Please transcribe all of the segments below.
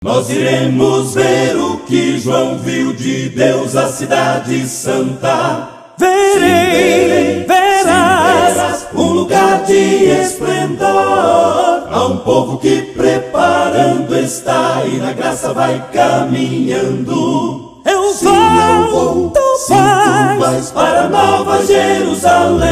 Nós iremos ver o que João viu de Deus, a cidade santa. Verás um lugar de esplendor. Há um povo que preparando está e na graça vai caminhando. Eu vou, tu vais para Nova Jerusalém.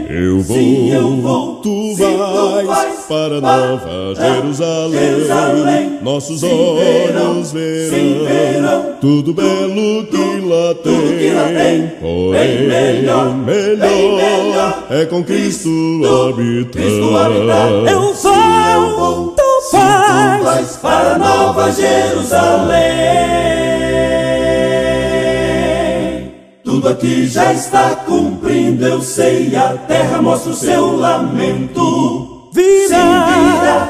Eu vou, tu vais para Nova Jerusalém. Nossos olhos verão tudo belo que lá tem. Porém, melhor é com Cristo habitar. Eu vou, tu vais para Nova Jerusalém. Tudo aqui já está cumprindo, eu sei, a terra mostra o seu lamento. Virá,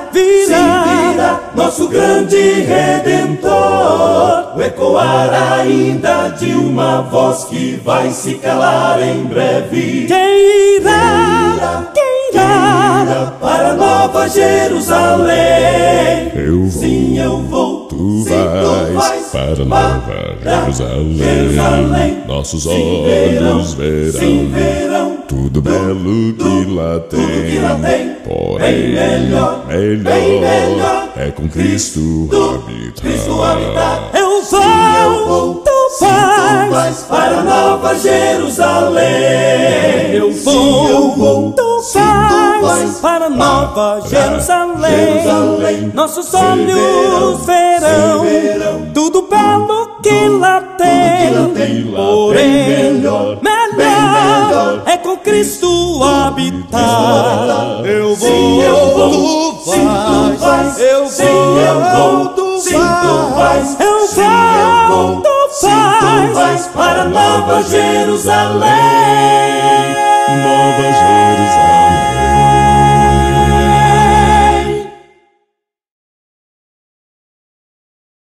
nosso grande Redentor. O ecoar ainda de uma voz que vai se calar em breve. Quem irá para Nova Jerusalém? Sim, eu vou, tu vais para Nova Jerusalém. Nossos olhos verão tudo belo que lá tem. Porém, melhor é com Cristo habitar. Eu vou, tu vais para Nova Jerusalém. Eu vou, tu vais para Nova Jerusalém. Nossos olhos verão tudo belo que lá tem. Porém, melhor é com Cristo habitar. Eu vou, tu vais. Eu vou, tu vais. Eu vou, tu vais para Nova Jerusalém.